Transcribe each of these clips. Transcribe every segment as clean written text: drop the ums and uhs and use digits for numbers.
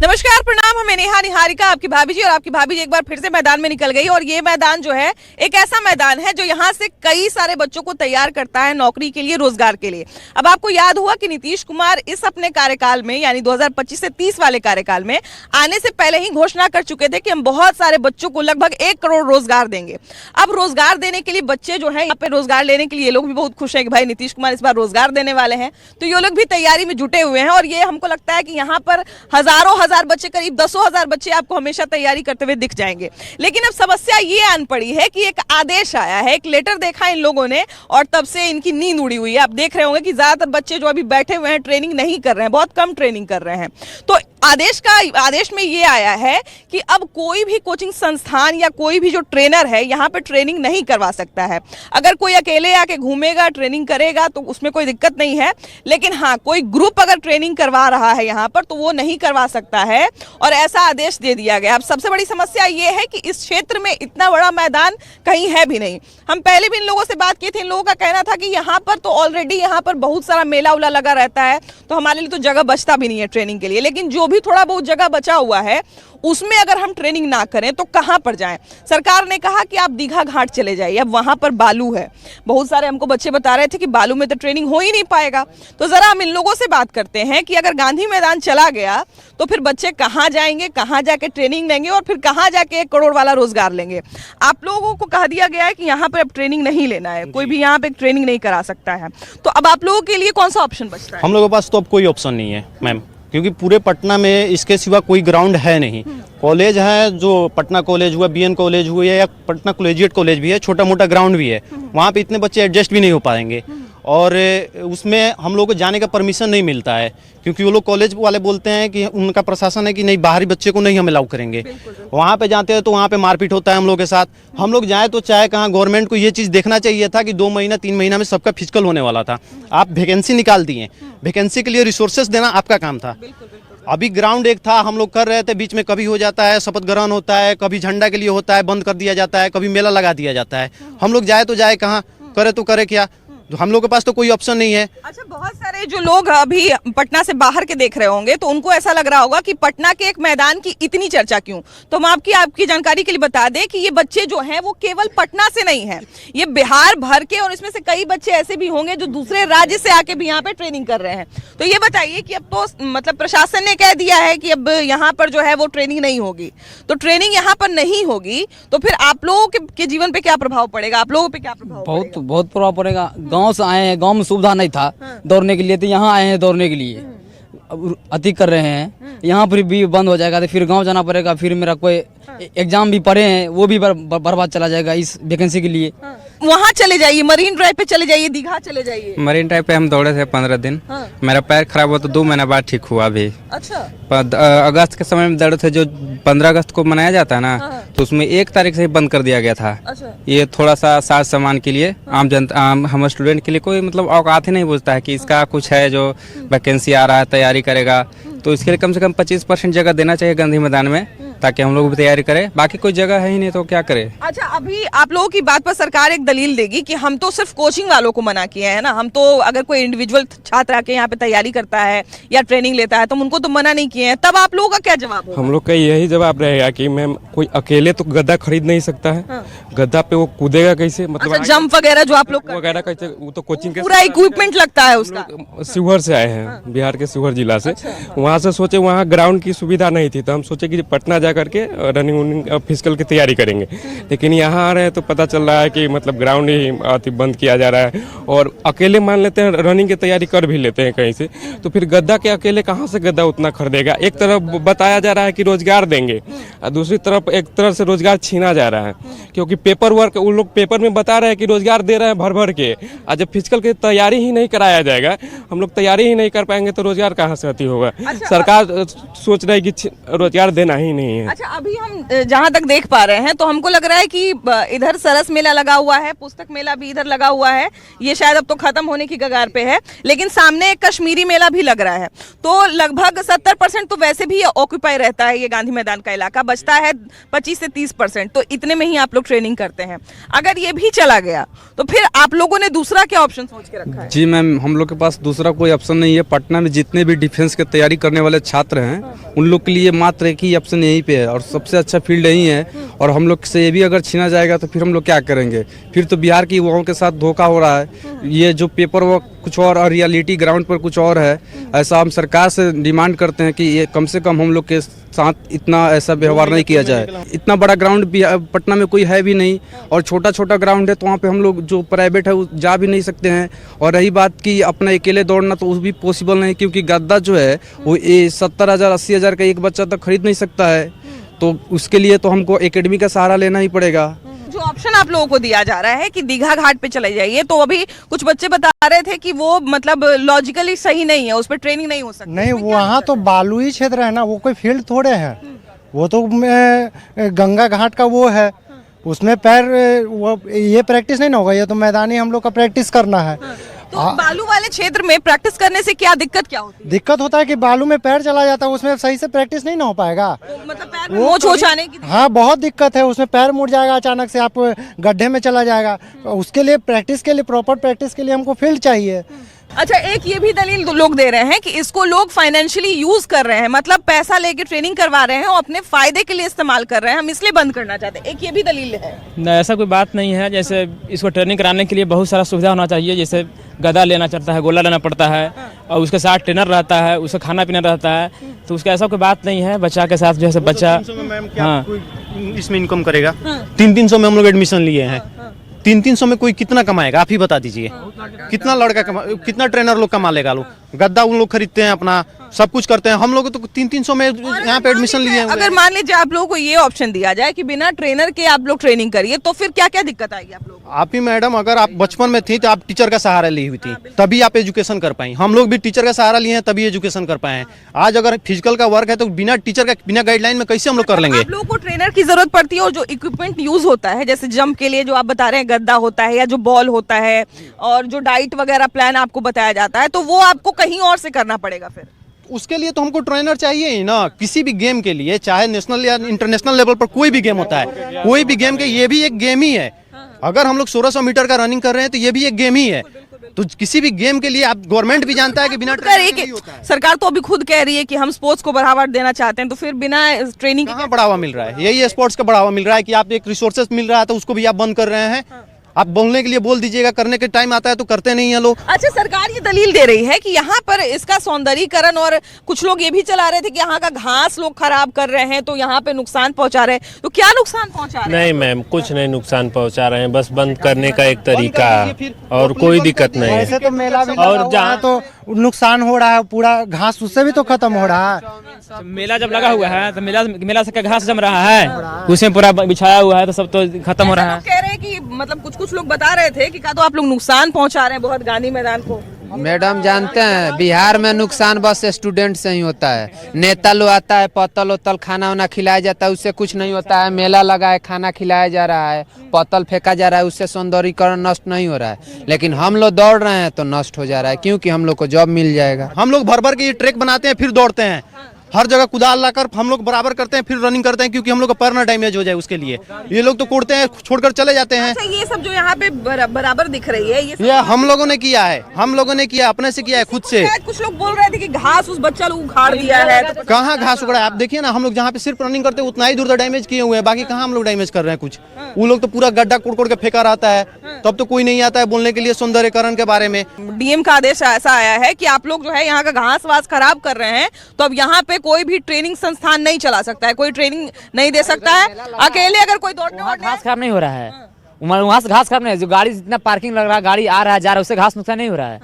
नमस्कार, प्रणाम। हमें नेहा निहारिका, आपकी भाभी जी। और आपकी भाभी जी एक बार फिर से मैदान में निकल गई। और ये मैदान जो है एक ऐसा मैदान है जो यहाँ से कई सारे बच्चों को तैयार करता है नौकरी के लिए, रोजगार के लिए। अब आपको याद हुआ कि नीतीश कुमार इस अपने कार्यकाल में यानी 2025 से 30 वाले कार्यकाल में आने से पहले ही घोषणा कर चुके थे कि हम बहुत सारे बच्चों को लगभग 1 करोड़ रोजगार देंगे। अब रोजगार देने के लिए बच्चे जो है यहाँ पे रोजगार लेने के लिए ये लोग भी बहुत खुश हैं कि भाई नीतीश कुमार इस बार रोजगार देने वाले हैं। तो ये लोग भी तैयारी में जुटे हुए हैं। और ये हमको लगता है कि यहाँ पर हजारों हजार बच्चे, करीब 10,000 बच्चे आपको हमेशा तैयारी करते हुए दिख जाएंगे। लेकिन अब समस्या ये आन पड़ी है कि एक आदेश आया है, एक लेटर देखा इन लोगों ने और तब से इनकी नींद उड़ी हुई है। आप देख रहे होंगे कि ज्यादातर बच्चे जो अभी बैठे हुए हैं ट्रेनिंग नहीं कर रहे हैं, बहुत कम ट्रेनिंग कर रहे हैं। तो आदेश में ये आया है कि अब कोई भी कोचिंग संस्थान या कोई भी जो ट्रेनर है यहाँ पे ट्रेनिंग नहीं करवा सकता है। अगर कोई अकेले आके घूमेगा, ट्रेनिंग करेगा तो उसमें कोई दिक्कत नहीं है। लेकिन हाँ, कोई ग्रुप अगर ट्रेनिंग करवा रहा है यहाँ पर तो वो नहीं करवा सकता है। और ऐसा आदेश दे दिया गया। अब सबसे बड़ी समस्या ये है कि इस क्षेत्र में इतना बड़ा मैदान कहीं है भी नहीं। हम पहले भी इन लोगों से बात की थी। इन लोगों का कहना था कि यहाँ पर तो ऑलरेडी यहाँ पर बहुत सारा मेला उला लगा रहता है, तो हमारे लिए तो जगह बचता भी नहीं है ट्रेनिंग के लिए। लेकिन जो भी थोड़ा बहुत जगह बचा हुआ है उसमें अगर हम ट्रेनिंग ना करें तो कहां पर जाएं। सरकार ने कहा कि आप दीघा घाट चले जाइए, अब वहां पर बालू है। बहुत सारे हमको बच्चे बता रहे थे कि बालू में तो ट्रेनिंग हो ही नहीं पाएगा। तो जरा हम इन लोगों से बात करते हैं कि अगर गांधी मैदान चला गया तो फिर बच्चे कहां जाएंगे, कहां जाके ट्रेनिंग लेंगे और फिर कहां जाके 1 करोड़ वाला रोजगार लेंगे। आप लोगों को कह दिया गया है कि यहाँ पर अब ट्रेनिंग नहीं लेना है, कोई भी यहाँ पे ट्रेनिंग नहीं करा सकता है। तो अब आप लोगों के लिए कौन सा ऑप्शन बचता है? हम लोगों के पास तो अब कोई ऑप्शन नहीं है मैम, क्योंकि पूरे पटना में इसके सिवा कोई ग्राउंड है नहीं। कॉलेज है जो पटना कॉलेज हुआ, बीएन कॉलेज हुआ या पटना कॉलेजिएट कॉलेज भी है, छोटा मोटा ग्राउंड भी है। वहाँ पे इतने बच्चे एडजस्ट भी नहीं हो पाएंगे और उसमें हम लोगों को जाने का परमिशन नहीं मिलता है, क्योंकि वो लोग कॉलेज वाले बोलते हैं कि उनका प्रशासन है कि नहीं, बाहरी बच्चे को नहीं हम अलाउ करेंगे। वहाँ पे जाते हैं तो वहाँ पे मारपीट होता है हम लोग के साथ। हम लोग जाए तो चाहे कहाँ, गवर्नमेंट को ये चीज़ देखना चाहिए था कि 2 महीना 3 महीना में सबका फिजिकल होने वाला था। आप वैकेंसी निकाल दिए, वैकेंसी के लिए रिसोर्सेज देना आपका काम था। अभी ग्राउंड एक था, हम लोग कर रहे थे, बीच में कभी हो जाता है शपथ ग्रहण होता है, कभी झंडा के लिए होता है, बंद कर दिया जाता है, कभी मेला लगा दिया जाता है। हम लोग जाए तो जाए कहाँ, करे तो करे क्या, हम लोग के पास तो कोई ऑप्शन नहीं है। अच्छा, बहुत सारे जो लोग अभी पटना से बाहर के देख रहे होंगे तो उनको ऐसा लग रहा होगा कि पटना के एक मैदान की इतनी चर्चा क्यों। तो हम आपकी जानकारी के लिए बता दें कि ये बच्चे जो हैं वो केवल पटना से नहीं है, ये बिहार भर के, और इसमें से कई बच्चे ऐसे भी होंगे जो दूसरे राज्य से आके भी यहाँ पे ट्रेनिंग कर रहे हैं। तो ये बताइए कि अब तो मतलब प्रशासन ने कह दिया है कि अब यहाँ पर जो है वो ट्रेनिंग नहीं होगी। तो ट्रेनिंग यहाँ पर नहीं होगी तो फिर आप लोगों के जीवन पे क्या प्रभाव पड़ेगा, आप लोगों पे क्या प्रभाव पड़ेगा? बहुत प्रभाव पड़ेगा। गांव से आए हैं, गांव में सुविधा नहीं था दौड़ने के लिए, तो यहाँ आए हैं दौड़ने के लिए। अधिक कर रहे हैं, यहाँ पर भी बंद हो जाएगा तो फिर गांव जाना पड़ेगा। फिर मेरा कोई एग्जाम भी पढ़े हैं वो भी बर्बाद चला जाएगा इस वैकेंसी के लिए। वहाँ चले जाइए, मरीन ड्राइव पे चले जाइए, दीघा चले जाइए। मरीन ड्राइव पे हम दौड़े थे 15 दिन। मेरा पैर खराब हुआ तो 2 महीना बाद ठीक हुआ भी। अच्छा। अगस्त के समय में दौड़े थे, जो 15 अगस्त को मनाया जाता है ना, तो उसमें 1 तारीख से ही बंद कर दिया गया था। अच्छा। ये थोड़ा सा साज सामान के लिए, आम जनता, हम स्टूडेंट के लिए कोई मतलब औकात ही नहीं बुझता है कि इसका कुछ है जो वैकेंसी आ रहा है, तैयारी करेगा। तो इसके लिए कम से कम 25% जगह देना चाहिए गांधी मैदान में, ताकि हम लोग भी तैयारी करें। बाकी कोई जगह है ही नहीं तो क्या करें। अच्छा, अभी आप लोगों की बात पर सरकार एक दलील देगी कि हम तो सिर्फ कोचिंग वालों को मना किए हैं ना, हम तो अगर कोई इंडिविजुअल छात्र आके यहाँ पे तैयारी करता है या ट्रेनिंग लेता है तो उनको तो मना नहीं किए हैं। तब आप लोगों का क्या जवाब होगा? हम लोग का यही जवाब रहेगा कि मैम कोई अकेले तो गद्दा खरीद नहीं सकता है। गद्दा पे वो कूदेगा कैसे, मतलब अच्छा, जंप वगैरह जो आप लोग वगैरह कैसे, वो तो कोचिंग के पूरा इक्विपमेंट लगता है उसका। शिवहर से आए हैं, बिहार के शिवहर जिला से। वहाँ से सोचे वहाँ ग्राउंड की सुविधा नहीं थी, तो हम सोचे कि पटना जा करके रनिंग फिजिकल की तैयारी करेंगे। लेकिन यहाँ आ रहे हैं तो पता चल रहा है कि मतलब ग्राउंड ही बंद किया जा रहा है। और अकेले मान लेते हैं रनिंग की तैयारी कर भी लेते हैं कहीं से, तो फिर गद्दा के अकेले कहाँ से गद्दा उतना खरीदेगा। एक तरफ बताया जा रहा है कि रोजगार देंगे और दूसरी तरफ एक तरह से रोजगार छीना जा रहा है, क्योंकि पेपर वर्क उन लोग पेपर में बता रहे हैं कि रोजगार दे रहे हैं भर भर के, और जब फिजिकल की तैयारी ही नहीं कराया जाएगा, हम लोग तैयारी ही नहीं कर पाएंगे तो रोजगार कहाँ से अति होगा। सरकार सोच रही है कि रोजगार देना ही नहीं नहीं है। अच्छा, अभी हम जहाँ तक देख पा रहे हैं तो हमको लग रहा है कि इधर सरस मेला लगा हुआ है, पुस्तक मेला भी इधर लगा हुआ है, ये शायद अब तो खत्म होने की कगार पे है, लेकिन सामने एक कश्मीरी मेला भी लग रहा है। तो लगभग 70% तो वैसे भी ऑक्यूपाई रहता है ये गांधी मैदान का इलाका, बचता है 25 से 30%। तो इतने में ही आप लोग ट्रेनिंग करते हैं। अगर ये भी चला गया तो फिर आप लोगों ने दूसरा क्या ऑप्शन सोच के रखा है? जी मैम, हम लोग के पास दूसरा कोई ऑप्शन नहीं है। पटना में जितने भी डिफेंस की तैयारी करने वाले छात्र हैं उन लोग के लिए मात्र एक ही ऑप्शन यहीं पे है और सबसे अच्छा फील्ड यही है। और हम लोग से ये भी अगर छीना जाएगा तो फिर हम लोग क्या करेंगे? फिर तो बिहार के युवाओं के साथ धोखा हो रहा है। ये जो पेपर वर्क कुछ और रियलिटी ग्राउंड पर कुछ और है। ऐसा हम सरकार से डिमांड करते हैं कि ये कम से कम हम लोग के साथ इतना ऐसा व्यवहार नहीं किया जाए। इतना बड़ा ग्राउंड पटना में कोई है भी नहीं और छोटा छोटा ग्राउंड है, तो वहाँ पे हम लोग जो प्राइवेट है वो जा भी नहीं सकते हैं। और रही बात कि अपना अकेले दौड़ना, तो वो भी पॉसिबल नहीं, क्योंकि गद्दा जो है वो 70,000 80,000 का एक बच्चा तक खरीद नहीं सकता है। तो उसके लिए तो हमको एकेडमी का सहारा लेना ही पड़ेगा। जो ऑप्शन आप लोगों को दिया जा रहा है कि दीघा घाट पे चले जाइए, तो अभी कुछ बच्चे बता रहे थे कि वो मतलब लॉजिकली सही नहीं है, उस पर ट्रेनिंग नहीं हो सकती। नहीं, वहाँ तो बालुई क्षेत्र है ना, वो कोई फील्ड थोड़े है। वो तो गंगा घाट का वो है, उसमें पैर वो ये प्रैक्टिस नहीं ना होगा। ये तो मैदानी हम लोग का प्रैक्टिस करना है। तो बालू वाले क्षेत्र में प्रैक्टिस करने से क्या दिक्कत होती है? दिक्कत होता है कि बालू में पैर चला जाता है, उसमें सही से प्रैक्टिस नहीं ना हो पाएगा। तो मतलब पैर में मोच आने की हाँ, बहुत दिक्कत है। उसमें पैर मुड़ जाएगा अचानक से, आप गड्ढे में चला जाएगा। उसके लिए प्रैक्टिस के लिए, प्रॉपर प्रैक्टिस के लिए हमको फील्ड चाहिए। अच्छा, एक ये भी दलील लोग दे रहे हैं कि इसको लोग फाइनेंशियली यूज कर रहे हैं, मतलब पैसा लेके ट्रेनिंग करवा रहे हैं और अपने फायदे के लिए इस्तेमाल कर रहे हैं, हम इसलिए बंद करना चाहते हैं। एक ये भी दलील है। नहीं, ऐसा कोई बात नहीं है। जैसे इसको ट्रेनिंग कराने के लिए बहुत सारा सुविधा होना चाहिए। जैसे गदा लेना चलता है, गोला लेना पड़ता है और उसके साथ ट्रेनर रहता है, उसका खाना पीना रहता है। तो उसका ऐसा कोई बात नहीं है। बच्चा के साथ जैसे बच्चा इसमें इनकम करेगा। 300 में हम लोग एडमिशन लिए हैं। 300 में कोई कितना कमाएगा? आप ही बता दीजिए। कितना लड़का कितना ट्रेनर लोग कमा लेगा? लोग गद्दा उन लोग खरीदते हैं, अपना सब कुछ करते हैं। हम लोग तो 300 में यहाँ पे एडमिशन लिए हैं। अगर मान लीजिए आप लोगों को ये ऑप्शन दिया जाए कि बिना ट्रेनर के आप लोग ट्रेनिंग करिए, तो फिर क्या क्या दिक्कत आएगी आप लोगों को? आप ही मैडम, अगर आप बचपन में थी तो आप टीचर का सहारा ली हुई थी, तभी आप एजुकेशन कर पाई। हम लोग भी टीचर का सहारा लिए हैं, तभी एजुकेशन कर पाए हैं। आज अगर फिजिकल का वर्क है तो बिना टीचर का, बिना गाइडलाइन में कैसे हम लोग कर लेंगे? आप लोगों को ट्रेनर की जरूरत पड़ती है और जो इक्विपमेंट यूज होता है, जैसे जंप के लिए जो आप बता रहे हैं गद्दा होता है या जो बॉल होता है और जो डाइट वगैरह प्लान आपको बताया जाता है, तो वो आपको कहीं और से करना पड़ेगा। फिर उसके लिए तो हमको ट्रेनर चाहिए ही ना। किसी भी गेम के लिए, चाहे नेशनल या इंटरनेशनल लेवल पर कोई भी गेम होता है, कोई भी गेम के, ये भी एक गेम ही है। अगर हम लोग 1600 मीटर का रनिंग कर रहे हैं तो ये भी एक गेम ही है। तो किसी भी गेम के लिए आप, गवर्नमेंट भी जानता है कि बिना ट्रेनिंग नहीं होता है। सरकार तो अभी खुद कह रही है कि हम स्पोर्ट्स को बढ़ावा देना चाहते हैं, तो फिर बिना ट्रेनिंग कहाँ बढ़ावा मिल रहा है? यही स्पोर्ट्स का बढ़ावा मिल रहा है कि आप एक रिसोर्सेज मिल रहा है तो उसको भी आप बंद कर रहे हैं। आप बोलने के लिए बोल दीजिएगा, करने के टाइम आता है तो करते नहीं है लोग। अच्छा, सरकार ये दलील दे रही है कि यहाँ पर इसका सौंदर्यीकरण, और कुछ लोग ये भी चला रहे थे कि यहाँ का घास लोग खराब कर रहे हैं, तो यहाँ पे नुकसान पहुंचा रहे हैं। तो क्या नुकसान पहुंचा रहे हैं? नहीं मैम, कुछ नहीं नुकसान पहुंचा रहे हैं, बस बंद करने का एक तरीका है और कोई दिक्कत नहीं ऐसे है। तो मेला भी और जहाँ तो नुकसान हो रहा है, पूरा घास उससे भी तो खत्म हो रहा है। मेला जब लगा हुआ है तो मेला से क्या घास जम रहा है, उसमें पूरा बिछाया हुआ है, तो सब तो खत्म हो रहा है। कह रहे हैं कि मतलब कुछ लोग बता रहे थे कि क्या तो आप लोग नुकसान पहुंचा रहे हैं बहुत गांधी मैदान को। मैडम जानते हैं, बिहार में नुकसान बस स्टूडेंट से ही होता है। नेता लोग आता है, पत्तल उत्तल खाना वाना खिलाया जाता है, उससे कुछ नहीं होता है। मेला लगा है, खाना खिलाया जा रहा है, पत्तल फेंका जा रहा है, उससे सौंदर्यीकरण नष्ट नहीं हो रहा है। लेकिन हम लोग दौड़ रहे हैं तो नष्ट हो जा रहा है, क्योंकि हम लोग को जॉब मिल जाएगा। हम लोग भर भर के ये ट्रैक बनाते हैं, फिर दौड़ते हैं। हर जगह कुदाल लाकर हम लोग बराबर करते हैं, फिर रनिंग करते हैं, क्योंकि हम लोग का पैर ना डैमेज हो जाए उसके लिए। ये लोग तो कोड़ते हैं, छोड़कर चले जाते हैं। अच्छा, ये सब जो यहाँ पे बराबर दिख रही है, ये हम लोगों ने किया है, हम लोगों ने किया, अपने से किया है, खुद से। कुछ लोग बोल रहे थे कि घास उस बच्चा लोग उखाड़ दिया है। कहाँ घास उगड़ा है? आप देखिए ना, हम लोग जहाँ पे सिर्फ रनिंग करते हैं उतना ही दूर डैमेज किए हुए हैं, बाकी कहाँ हम लोग डैमेज कर रहे हैं कुछ। वो लोग तो पूरा गड्ढा कोड़ के फेंका रहता है, तब तो कोई नहीं आता है बोलने के लिए सौंदर्यीकरण के बारे में। डीएम का आदेश ऐसा आया है कि आप लोग जो है यहाँ का घास वास खराब कर रहे हैं, तो अब यहाँ पे कोई भी ट्रेनिंग संस्थान नहीं चला सकता है, कोई ट्रेनिंग नहीं दे सकता है। अकेले अगर कोई दौड़ने घास खराब नहीं हो रहा है, वहाँ से घास खराब नहीं है। जो गाड़ी जितना पार्किंग लग रहा है, गाड़ी आ रहा है जा रहा है, उससे घास नुकसान नहीं हो रहा है।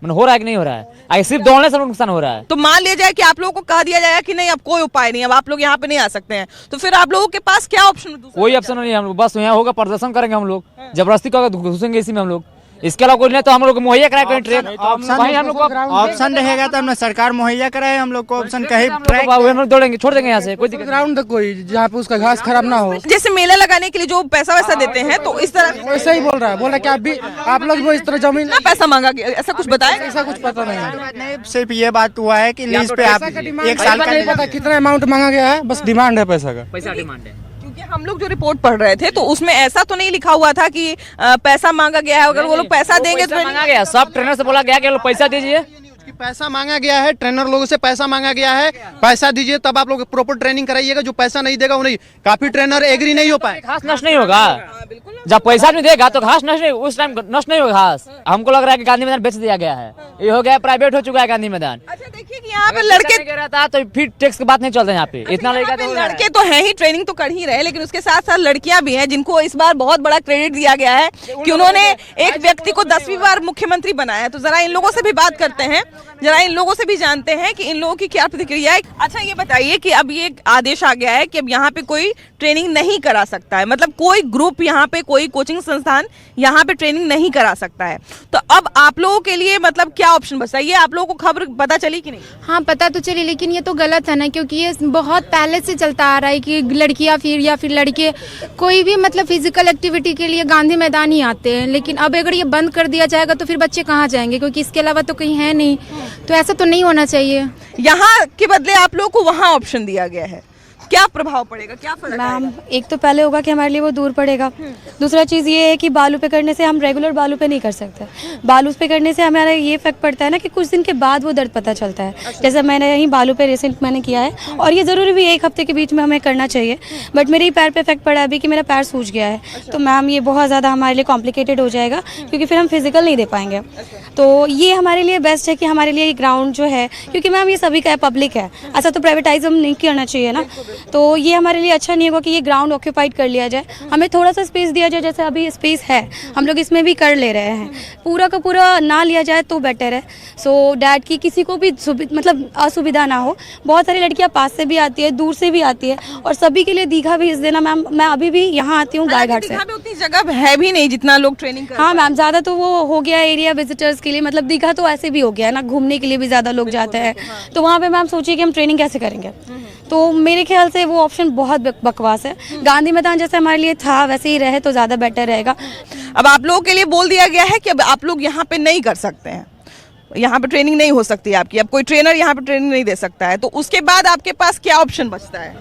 मतलब हो रहा है कि नहीं हो रहा है? आगे सिर्फ दौड़ने से नुकसान हो रहा है। तो मान लिया जाए कि आप लोगों को कह दिया जाएगा कि नहीं, अब कोई उपाय नहीं, अब आप लोग यहाँ पे नहीं आ सकते हैं, तो फिर आप लोगों के पास क्या ऑप्शन है? कोई ऑप्शन नहीं है, हम लोग बस यहाँ होगा प्रदर्शन करेंगे। हम लोग जबरदस्ती करके घुसेंगे इसी में हम लोग। इसके अलावा कोई नहीं तो हम लोग मुहैया कराए कोई ट्रेन वहीं हम लोग को ऑप्शन रहेगा तो हमने सरकार मुहैया कराए हम लोग को ऑप्शन कहीं हम लोग दौड़ेंगे छोड़ देंगे यहाँ से कोई दिक्कत ग्राउंड कोई जहाँ पे उसका घास खराब ना हो। जैसे मेला लगाने के लिए जो पैसा वैसा देते हैं तो इस तरह वैसे ही बोल रहा है कि आप लोग वो इस तरह जमीन कितना पैसा मांगा गया ऐसा कुछ बताया? ऐसा कुछ पता नहीं नहीं, सिर्फ ये बात हुआ है कि लीज पे आप एक साल का नहीं पता कितना अमाउंट मांगा गया है, बस डिमांड है पैसा का। पैसा डिमांड है क्योंकि हम लोग जो रिपोर्ट पढ़ रहे थे तो उसमें ऐसा तो नहीं लिखा हुआ था कि पैसा मांगा गया है, अगर वो लोग पैसा देंगे तो मांगा गया सब ट्रेनर से बोला गया कि लोग पैसा दीजिए पैसा मांगा गया है, ट्रेनर लोगों से पैसा मांगा गया है, पैसा दीजिए तब आप लोग प्रॉपर ट्रेनिंग कराइएगा। जो पैसा नहीं देगा वो नहीं, काफी ट्रेनर एग्री नहीं हो पाए। घास नष्ट नहीं होगा जब पैसा नहीं देगा तो घास नष्ट नहीं, उस टाइम नष्ट नहीं होगा घास। हमको लग रहा है कि गांधी मैदान बेच दिया गया है, ये हो गया प्राइवेट हो चुका है गांधी मैदान। अच्छा देखिए कि यहाँ पे लड़के कह रहा था तो फिर टैक्स की बात नहीं चलता यहाँ पे इतना लड़के तो हैं ही, ट्रेनिंग तो कर ही रहे, लेकिन उसके साथ साथ लड़कियां भी हैं जिनको इस बार बहुत बड़ा क्रेडिट दिया गया है कि उन्होंने एक व्यक्ति को 10वीं बार मुख्यमंत्री बनाया है। तो जरा इन लोगों से भी बात करते हैं, जरा इन लोगों से भी जानते हैं कि इन लोगों की क्या प्रतिक्रिया है। अच्छा ये बताइए कि अब ये आदेश आ गया है कि अब यहाँ पे कोई ट्रेनिंग नहीं करा सकता है, मतलब कोई ग्रुप यहाँ पे कोई कोचिंग संस्थान यहाँ पे ट्रेनिंग नहीं करा सकता है। तो अब आप लोगों के लिए मतलब क्या ऑप्शन बचता है? ये आप लोगों को खबर पता चली कि नहीं? हाँ पता तो चली, लेकिन ये तो गलत है ना, क्योंकि ये बहुत पहले से चलता आ रहा है कि लड़कियाँ या फिर लड़के कोई भी मतलब फिजिकल एक्टिविटी के लिए गांधी मैदान ही आते हैं। लेकिन अब अगर ये बंद कर दिया जाएगा तो फिर बच्चे कहाँ जाएंगे, क्योंकि इसके अलावा तो कहीं है नहीं। तो ऐसा तो नहीं होना चाहिए। यहाँ के बदले आप लोगों को वहाँ ऑप्शन दिया गया है, क्या प्रभाव पड़ेगा, क्या फर्क मैम? एक तो पहले होगा कि हमारे लिए वो दूर पड़ेगा। दूसरा चीज़ ये है कि बालू पे करने से हम रेगुलर बालू पे नहीं कर सकते। बालू पे करने से हमारा ये इफेक्ट पड़ता है ना कि कुछ दिन के बाद वो दर्द पता चलता है। जैसे मैंने यहीं बालू पे रिसेंट मैंने किया है, और ये ज़रूरी भी 1 हफ्ते के बीच में हमें करना चाहिए। बट मेरे पैर पे इफेक्ट पड़ा है अभी कि मेरा पैर सूज गया है। तो मैम ये बहुत ज़्यादा हमारे लिए कॉम्प्लिकेटेड हो जाएगा, क्योंकि फिर हम फिजिकल नहीं दे पाएंगे। तो ये हमारे लिए बेस्ट है कि हमारे लिए ये ग्राउंड जो है, क्योंकि मैम ये सभी का है, पब्लिक है, ऐसा तो प्राइवेटाइज हम नहीं करना चाहिए ना। तो ये हमारे लिए अच्छा नहीं होगा कि ये ग्राउंड ऑक्यूपाइड कर लिया जाए। हमें थोड़ा सा स्पेस दिया जाए, जैसे अभी स्पेस है हम लोग इसमें भी कर ले रहे हैं। पूरा का पूरा ना लिया जाए तो बेटर है, सो डैट की किसी को भी मतलब असुविधा ना हो। बहुत सारी लड़कियां पास से भी आती है, दूर से भी आती है, और सभी के लिए दीघा भेज देना मैम। मैं अभी भी यहाँ आती हूँ गायघाट से। उतनी जगह है भी नहीं जितना लोग ट्रेनिंग कर। हाँ मैम, ज़्यादा तो वो हो गया एरिया विजिटर्स के लिए, मतलब दीघा तो ऐसे भी हो गया ना, घूमने के लिए भी ज़्यादा लोग जाते हैं। तो वहाँ पे मैम सोचिए कि हम ट्रेनिंग कैसे करेंगे। तो मेरे ख्याल से वो ऑप्शन बहुत बकवास है। गांधी मैदान जैसे हमारे लिए था वैसे ही रहे तो ज़्यादा बेटर रहेगा। अब आप लोगों के लिए बोल दिया गया है कि अब आप लोग यहाँ पे नहीं कर सकते हैं, यहाँ पे ट्रेनिंग नहीं हो सकती आपकी, अब कोई ट्रेनर यहाँ पे ट्रेनिंग नहीं दे सकता है। तो उसके बाद आपके पास क्या ऑप्शन बचता है?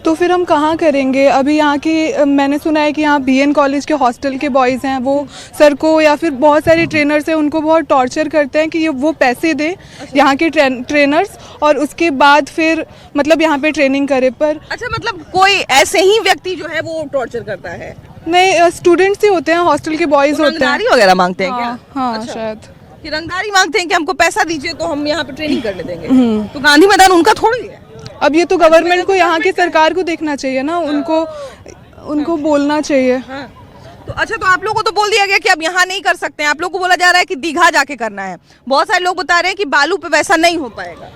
तो फिर हम कहाँ करेंगे? अभी यहाँ की मैंने सुना है कि यहाँ BN कॉलेज के हॉस्टल के बॉयज़ हैं, वो सर को या फिर बहुत सारे ट्रेनर्स हैं उनको बहुत टॉर्चर करते हैं कि ये वो पैसे दें यहाँ के ट्रेनर्स, और उसके बाद फिर मतलब यहाँ पे ट्रेनिंग करे। पर अच्छा मतलब कोई ऐसे ही व्यक्ति जो है वो टॉर्चर करता है? नहीं, स्टूडेंट्स ही होते हैं, हॉस्टल के बॉयज़ होते हैं। रंगदारी वगैरह मांगते हैं क्या? हाँ शायद कि रंगदारी मांगते हैं कि हमको पैसा दीजिए तो हम यहाँ पे ट्रेनिंग करने देंगे। तो गांधी मैदान उनका थोड़ी है। अब ये तो गवर्नमेंट को, यहाँ की सरकार को देखना चाहिए ना, उनको बोलना चाहिए। तो अच्छा, तो आप लोगों को तो बोल दिया गया कि अब यहाँ नहीं कर सकते हैं, आप लोगों को बोला जा रहा है कि दीघा जाके करना है। बहुत सारे लोग बता रहे हैं कि बालू पे वैसा नहीं हो पाएगा।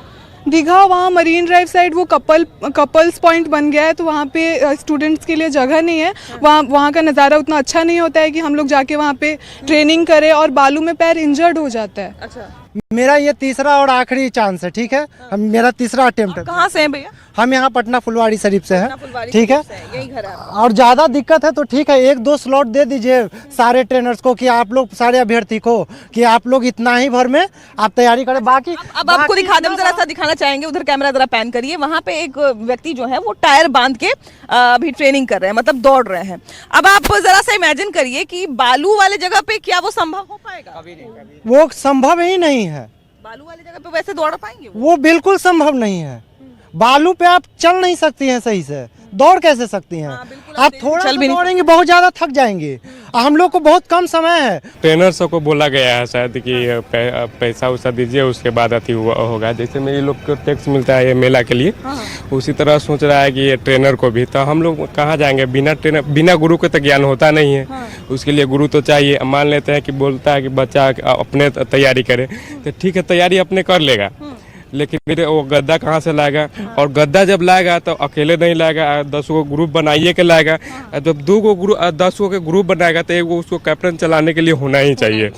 दीघा वहाँ मरीन ड्राइव साइड वो कपल्स पॉइंट बन गया है, तो वहाँ पे स्टूडेंट्स के लिए जगह नहीं है। वहाँ का नज़ारा उतना अच्छा नहीं होता है कि हम लोग जाके वहाँ पे ट्रेनिंग करें, और बालू में पैर इंजर्ड हो जाता है। अच्छा, मेरा ये तीसरा और आखिरी चांस है, ठीक है? मेरा तीसरा अटेम्प्ट है। कहाँ से हैं भैया? हम यहाँ पटना फुलवाड़ी शरीफ से हैं, ठीक है? यही घर है। और ज़्यादा दिक्कत है तो ठीक है, 1-2 स्लॉट दे दीजिए सारे ट्रेनर्स को, कि आप लोग सारे अभ्यर्थी को कि आप लोग इतना ही भर में आप तैयारी करें। बाकी अब आपको दिखा दे, जरा सा दिखाना चाहेंगे, उधर कैमरा जरा पैन करिए। वहाँ पे एक व्यक्ति जो है वो टायर बांध के अभी ट्रेनिंग कर रहे हैं, मतलब दौड़ रहे हैं। अब आप जरा सा इमेजिन करिए कि बालू वाले जगह पे क्या वो संभव हो पाएगा? वो संभव ही नहीं है। बालू वाली जगह पे वैसे दौड़ पाएंगे? वो बिल्कुल संभव नहीं है। बालू पे आप चल नहीं सकती हैं सही से, दौड़ कैसे सकती हैं? आप थोड़ा सा दौड़ेंगे बहुत ज्यादा थक जाएंगे। हम लोग को बहुत कम समय है। ट्रेनर सबको बोला गया है शायद कि पैसा वैसा दीजिए उसके बाद अति होगा। जैसे मेरे लोग को टैक्स मिलता है ये मेला के लिए, उसी तरह सोच रहा है कि ये ट्रेनर को भी। तो हम लोग कहाँ जाएंगे? बिना ट्रेनर, बिना गुरु के तो ज्ञान होता नहीं है। उसके लिए गुरु तो चाहिए। मान लेते हैं कि बोलता है कि बच्चा अपने तैयारी करे, तो ठीक है तैयारी अपने कर लेगा, लेकिन फिर वो गद्दा कहाँ से लाएगा, और गद्दा जब लाएगा तो अकेले नहीं लाएगा, 10 को ग्रुप बनाइए के लाएगा। जब 10 को के ग्रुप बनाएगा तो एक उसको कैप्टन चलाने के लिए होना ही चाहिए।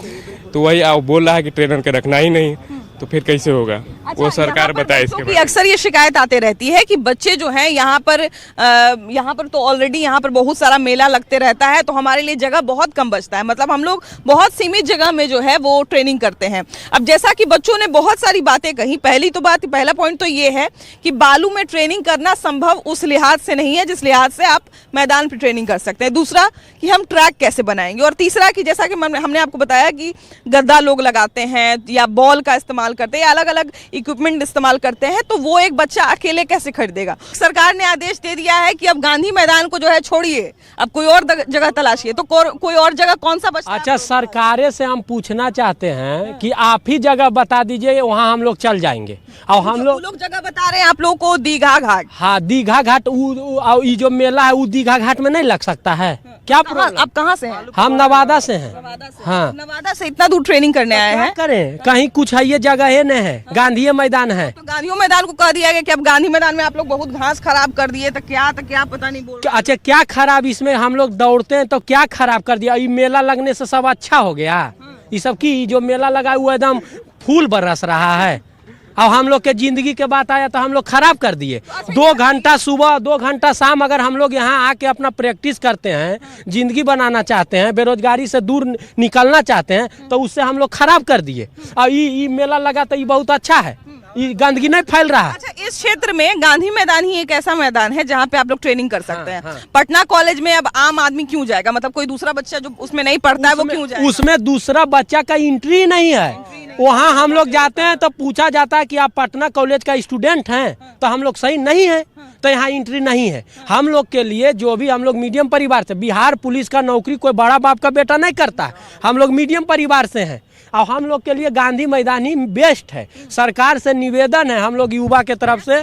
तो वही आप बोल रहा है कि ट्रेनर के रखना ही नहीं, तो फिर कैसे होगा? वो सरकार बताए इसके बारे में। अक्सर ये शिकायत आते रहती है कि बच्चे जो हैं यहाँ पर तो ऑलरेडी यहाँ पर बहुत सारा मेला लगते रहता है, तो हमारे लिए जगह बहुत कम बचता है। मतलब हम लोग बहुत सीमित जगह में जो है वो ट्रेनिंग करते हैं। अब जैसा कि बच्चों ने बहुत सारी बातें कही, पहला पॉइंट तो ये है कि बालू में ट्रेनिंग करना संभव उस लिहाज से नहीं है जिस लिहाज से आप मैदान पर ट्रेनिंग कर सकते हैं। दूसरा कि हम ट्रैक कैसे बनाएंगे, और तीसरा कि जैसा कि हमने आपको बताया कि गद्दा लोग लगाते हैं या बॉल का इस्तेमाल करते हैं या अलग अलग इक्विपमेंट इस्तेमाल करते हैं, तो वो एक बच्चा अकेले कैसे खरीदेगा। सरकार ने आदेश दे दिया है कि अब गांधी मैदान को जो है छोड़िए, अब कोई और जगह तलाशिए, तो कोई और जगह कौन सा बचता है? अच्छा, सरकारें से हम पूछना चाहते हैं कि आप ही जगह बता दीजिए, वहाँ हम लोग चल जाएंगे। और हम लोग जगह बता रहे हैं आप लोग को, दीघा घाट। हाँ, दीघा घाट, ये जो मेला है वो दीघा घाट में नहीं लग सकता है क्या? आप कहाँ से हैं? हम नवादा से हैं। हाँ, नवादा से इतना दूर ट्रेनिंग करने आए हैं। करें कहीं कुछ है, ये जगह है नहीं है, गांधी मैदान है। तो गांधी मैदान को कह दिया गया कि अब गांधी मैदान में आप लोग बहुत घास खराब कर दिए, तो क्या पता नहीं बोल। अच्छा, क्या खराब? इसमें हम लोग दौड़ते हैं तो क्या खराब कर दिया? ये मेला लगने से सब अच्छा हो गया? ये सब की जो मेला लगा हुआ एकदम फूल बरस रहा है, अब हम लोग के जिंदगी के बात आया तो हम लोग खराब कर दिए। 2 घंटा सुबह 2 घंटा शाम अगर हम लोग यहाँ आके अपना प्रैक्टिस करते हैं, जिंदगी बनाना चाहते हैं, बेरोजगारी से दूर निकलना चाहते हैं, तो उससे हम लोग खराब कर दिए। और ये मेला लगा तो ये बहुत अच्छा है, ये गंदगी नहीं फैल रहा है। अच्छा, इस क्षेत्र में गांधी मैदान ही एक ऐसा मैदान है जहाँ पे आप लोग ट्रेनिंग कर सकते हैं। पटना कॉलेज में अब आम आदमी क्यों जाएगा? मतलब कोई दूसरा बच्चा जो उसमें नहीं पढ़ता है वो क्यों जाएगा? उसमें दूसरा बच्चा का एंट्री नहीं है। वहाँ हम लोग जाते हैं तो पूछा जाता है कि आप पटना कॉलेज का स्टूडेंट हैं, तो हम लोग सही नहीं है, तो यहाँ एंट्री नहीं है। हम लोग के लिए जो भी, हम लोग मीडियम परिवार से, बिहार पुलिस का नौकरी कोई बड़ा बाप का बेटा नहीं करता है, हम लोग मीडियम परिवार से हैं, और हम लोग के लिए गांधी मैदान ही बेस्ट है। सरकार से निवेदन है हम लोग युवा के तरफ से,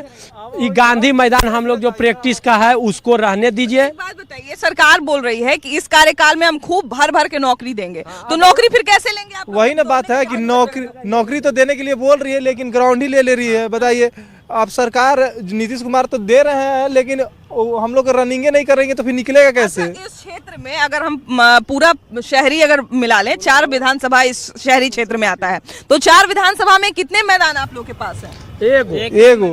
ये गांधी मैदान हम लोग जो प्रैक्टिस का है उसको रहने दीजिए। बात बताइए, सरकार बोल रही है कि इस कार्यकाल में हम खूब भर भर के नौकरी देंगे, तो नौकरी फिर कैसे लेंगे आप? वही ना बात है कि नौकरी तो देने के लिए बोल रही है, लेकिन ग्राउंड ही ले रही है। बताइए, आप सरकार नीतीश कुमार तो दे रहे हैं, लेकिन हम लोग रनिंगे नहीं करेंगे तो फिर निकलेगा कैसे? अच्छा, इस क्षेत्र में अगर हम पूरा शहरी अगर मिला लें, 4 विधानसभा इस शहरी क्षेत्र में आता है, तो 4 विधानसभा में कितने मैदान आप लोग के पास है? एगो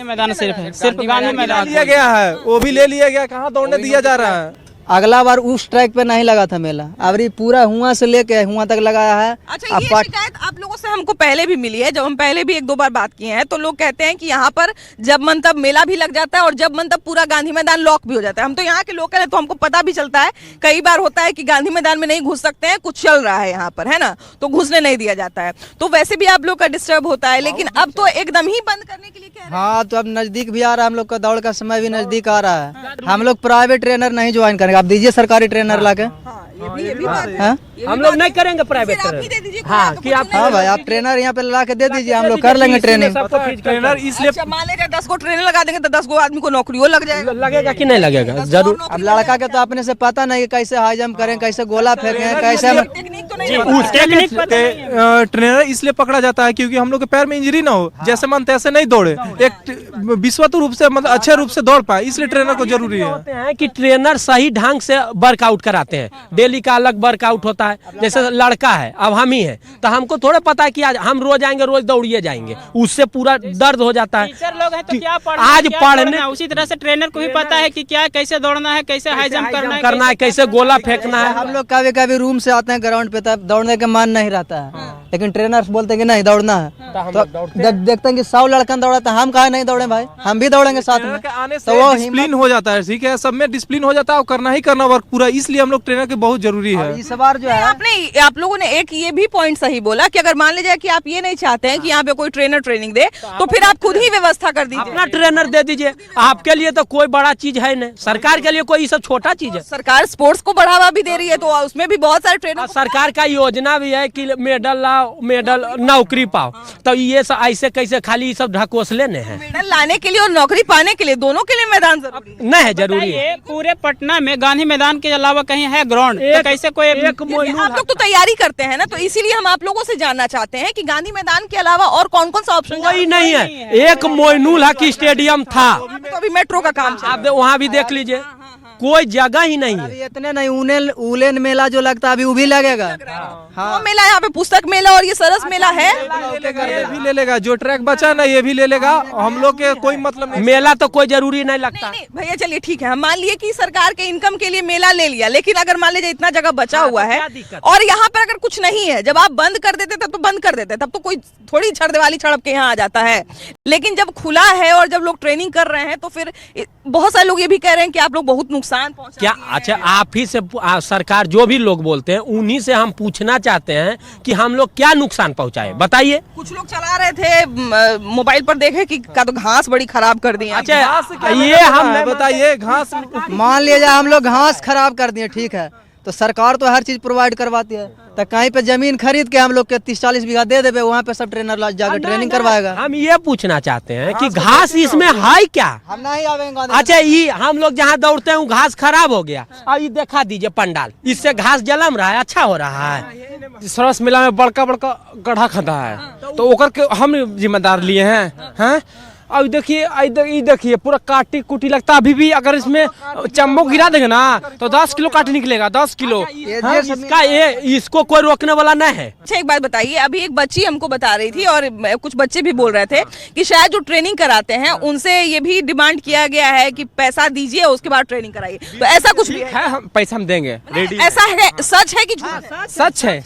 मैदान सिर्फ गांधी मैदान लिया गया है, वो भी ले लिया गया, कहाँ दौड़ने दिया जा रहा है? अगला बार उस ट्रैक पे नहीं लगा था मेला, अब पूरा हुआ से लेके हुआ तक लगाया है। अच्छा, ये शिकायत आप लोगों से हमको पहले भी मिली है, जब हम पहले भी 1-2 बार बात किए हैं, तो लोग कहते हैं कि यहाँ पर जब मन तब मेला भी लग जाता है और जब मन तब पूरा गांधी मैदान लॉक भी हो जाता है। हम तो यहाँ के लोकल है तो हमको पता भी चलता है, कई बार होता है कि गांधी मैदान में नहीं घुस सकते हैं, कुछ चल रहा है यहाँ पर, है ना, तो घुसने नहीं दिया जाता है। तो वैसे भी आप लोग का डिस्टर्ब होता है, लेकिन अब तो एकदम ही बंद करने के लिए कह रहे हैं। हाँ, तो अब नजदीक भी आ रहा है, हम लोग का दौड़ का समय भी नजदीक आ रहा है। हम लोग प्राइवेट ट्रेनर नहीं ज्वाइन करेंगे, आप दीजिए सरकारी ट्रेनर लाके। ये भी बात है। हम लोग नहीं करेंगे प्राइवेट ट्रेनर। हाँ, कि आप, हाँ भाई, आप ट्रेनर यहाँ पे ला के दे दीजिए, हम लोग कर लेंगे ट्रेनिंग। ट्रेनर इसलिए मान लीजिए 10 को ट्रेनर लगा देंगे तो 10 को आदमी को नौकरी वो लग जाएगा। लगेगा कि नहीं लगेगा? जरूर। अब लड़का के तो अपने से पता नहीं कैसे हाई जंप करें, कैसे गोला फेंकें, कैसे ट्रेनर इसलिए पकड़ा जाता है क्योंकि हम लोग के पैर में इंजरी ना हो, जैसे मन तैसे नहीं दौड़े, एक विश्वत रूप से, मतलब अच्छे रूप से दौड़ पाए, इसलिए ट्रेनर को जरूरी है कि ट्रेनर सही ढंग से वर्कआउट कराते हैं। डेली का अलग वर्कआउट होता है, जैसे लड़का है, अब हम ही है, तो हमको थोड़ा पता है कि आज हम रोज आएंगे, रोज दौड़िए जाएंगे, उससे पूरा दर्द हो जाता है। टीचर लोग हैं तो क्या आज पढ़ने, उसी तरह से ट्रेनर को भी पता है कि क्या कैसे दौड़ना है, कैसे हाई जंप करना है, कैसे गोला फेंकना है। हम लोग कभी कभी रूम से आते हैं ग्राउंड पे, तब दौड़ने का मन नहीं रहता है, लेकिन ट्रेनर्स बोलते हैं कि नहीं दौड़ना है, तो देखते हैं कि 100 लड़का दौड़ाता है, हम कहा नहीं दौड़े भाई, हम भी दौड़ेंगे साथ में, तो वो डिसिप्लिन हो जाता है। ठीक है, सब में डिसिप्लिन हो जाता है, करना ही करना वर्क पूरा, इसलिए हम लोग ट्रेनर के बहुत जरूरी है। इस बार जो है आप लोगों ने एक ये भी पॉइंट सही बोला कि अगर मान लीजिए कि आप ये नहीं चाहते हैं कि यहाँ पे कोई ट्रेनर ट्रेनिंग दे, तो फिर आप खुद ही व्यवस्था कर दीजिए, अपना ट्रेनर दे दीजिए। आपके लिए तो कोई बड़ा चीज है नहीं, सरकार के लिए कोई ये सब छोटा चीज है। सरकार स्पोर्ट्स को बढ़ावा भी दे रही है, तो उसमें भी बहुत सारे ट्रेनर। सरकार का योजना भी है कि मेडल लाओ, पाओ मेडल नौकरी पाओ, तो ये सब ऐसे कैसे खाली सब ढकोसले ने हैं। मेडल लाने के लिए और नौकरी पाने के लिए दोनों के लिए मैदान जरूरी है। नहीं है जरूरी है। पूरे पटना में गांधी मैदान के अलावा कहीं है ग्राउंड? तो कैसे कोई आप लोग तो तैयारी करते हैं ना, तो इसीलिए हम आप लोगों से जानना चाहते हैं कि गांधी मैदान के अलावा और कौन कौन सा ऑप्शन? कोई नहीं है। एक मोइनुल हक स्टेडियम था, तो अभी मेट्रो का काम चल रहा है। आप वहाँ भी देख लीजिए, कोई जगह ही नहीं है। इतने नहीं, उलेन मेला जो लगता है अभी वो भी लगेगा। वो मेला यहाँ पे पुस्तक मेला और ये सरस मेला है। ये भी ले लेगा, जो ट्रैक बचा ना ये भी ले लेगा, हम लोग के कोई मतलब नहीं। मेला तो कोई जरूरी नहीं लगता। नहीं भैया चलिए ठीक है, हम मान लिए कि सरकार के इनकम के लिए मेला ले लिया, लेकिन अगर मान लीजिए इतना जगह बचा हुआ है और यहाँ पर अगर कुछ नहीं है, जब आप बंद कर देते तब तो बंद कर देते, तब तो कोई थोड़ी छड़ दिवाली छड़प के यहाँ आ जाता है। लेकिन जब खुला है और जब लोग ट्रेनिंग कर रहे हैं तो फिर बहुत सारे लोग ये भी कह रहे हैं कि आप लोग बहुत नुकसान पहुंचा। क्या अच्छा, आप ही से सरकार जो भी लोग बोलते हैं उन्हीं से हम पूछना चाहते हैं कि हम लोग क्या नुकसान पहुंचाए, बताइए। कुछ लोग चला रहे थे मोबाइल पर देखे कि का तो घास बड़ी खराब कर दी। अच्छा ये हम बताइए, घास मान लिया हम लोग घास खराब कर दिए, ठीक है, तो सरकार तो हर चीज प्रोवाइड करवाती है, तो कहीं पे जमीन खरीद के हम लोग के 30-40 बीघा दे देवे, वहाँ पे सब ट्रेनर जाकर ट्रेनिंग करवाएगा। हम ये पूछना चाहते हैं कि घास इसमें है क्या? हम नहीं आवेंगे। अच्छा ये हम लोग जहाँ दौड़ते हैं वो घास खराब हो गया, और ये देखा दीजिए पंडाल, इससे घास जलम रहा है, अच्छा हो रहा है। सरस मेला में बड़का बड़का गड्ढा खदा है, तो ओकर के हम जिम्मेदार लिए हैं। अब देखिए पूरा काटी कुटी लगता है। अभी भी अगर इसमें चम्मो गिरा देंगे ना तो 10 किलो काट निकलेगा, 10 किलो। इसको कोई रोकने वाला नहीं है। अच्छा एक बात बताइए, अभी एक बच्ची हमको बता रही थी और कुछ बच्चे भी बोल रहे थे कि शायद जो ट्रेनिंग कराते हैं उनसे ये भी डिमांड किया गया है कि पैसा दीजिए उसके बाद ट्रेनिंग कराइए, तो ऐसा कुछ भी है? हम पैसा हम देंगे, ऐसा है? सच है कि झूठ? सच है,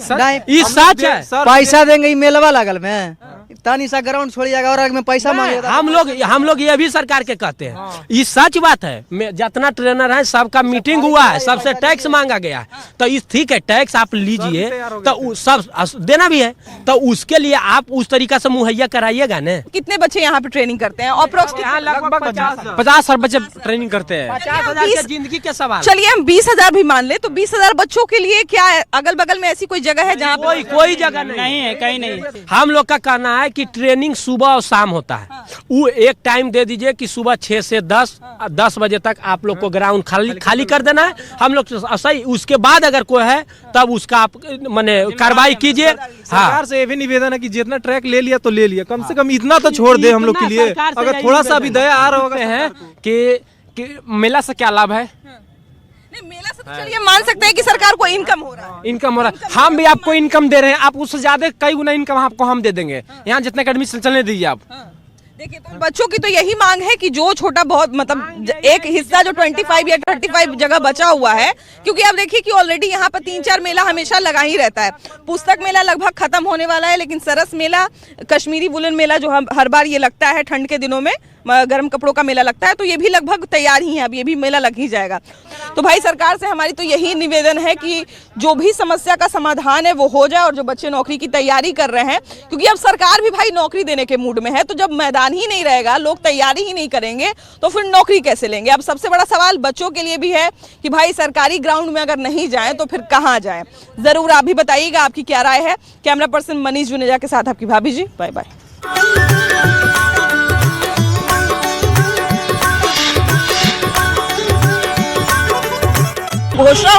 ये सच है। पैसा देंगे मेलवा लगल में, तानी सा ग्राउंड छोड़िएगा और में पैसा मांगेगा। हम लोग ये भी सरकार के कहते हैं, ये सच बात है। जितना ट्रेनर है सबका मीटिंग हुआ है, सबसे टैक्स मांगा गया है, तो इस ठीक है टैक्स आप लीजिए, तो सब देना भी है, तो उसके लिए आप उस तरीका से मुहैया कराइएगा ना। कितने बच्चे यहाँ पे ट्रेनिंग करते हैं? यहाँ लगभग 50 बच्चे ट्रेनिंग करते हैं। 50,000 की जिंदगी के सवाल। चलिए हम 20,000 भी मान ले, तो 20,000 बच्चों के लिए क्या अगल बगल में ऐसी कोई जगह है जहाँ कोई जगह नहीं है? कहीं नहीं। हम लोग का कहना है कि ट्रेनिंग सुबह और शाम होता है, वो एक टाइम दे दीजिए कि सुबह 6 से 10 बजे तक आप लोग को ग्राउंड खाली कर देना है। हम लोग सही, उसके बाद अगर कोई है तब उसका आप माने कार्रवाई कीजिए। सरकार से ये भी निवेदन है कि जितना ट्रैक ले लिया तो ले लिया, कम से कम इतना तो छोड़ दे हम लोग के लिए। अगर थोड़ा सा भी दया आ रहा है कि मेला से क्या लाभ है? नहीं, मेला से तो चलिए मान सकते हैं कि सरकार को इनकम हो रहा है। इनकम हो रहा है, हम भी आपको इनकम दे रहे हैं, आप उससे ज्यादा कई गुना इनकम आपको हम दे देंगे। यहाँ जितने का एडमिशन चलने दीजिए आप। देखिए तो बच्चों की तो यही मांग है कि जो छोटा बहुत मतलब एक हिस्सा जो 25 या 35 जगह बचा हुआ है, क्योंकि अब देखिए कि ऑलरेडी यहाँ पर 3-4 मेला हमेशा लगा ही रहता है। पुस्तक मेला लगभग खत्म होने वाला है, लेकिन सरस मेला, कश्मीरी वुलन मेला जो हर बार ये लगता है ठंड के दिनों में, गर्म कपड़ों का मेला लगता है, तो ये भी लगभग तैयार ही है, अब ये भी मेला लग ही जाएगा। तो भाई सरकार से हमारी तो यही निवेदन है कि जो भी समस्या का समाधान है वो हो जाए, और जो बच्चे नौकरी की तैयारी कर रहे हैं, क्योंकि अब सरकार भी भाई नौकरी देने के मूड में है, तो जब मैदान ही नहीं रहेगा, लोग तैयारी ही नहीं करेंगे, तो फिर नौकरी कैसे लेंगे? अब सबसे बड़ा सवाल बच्चों के लिए भी है कि भाई सरकारी ग्राउंड में अगर नहीं जाए तो फिर कहाँ जाए? जरूर आप भी बताइएगा आपकी क्या राय है। कैमरा पर्सन मनीष जुनेजा के साथ आपकी भाभी जी, बाय बाय। घोषणा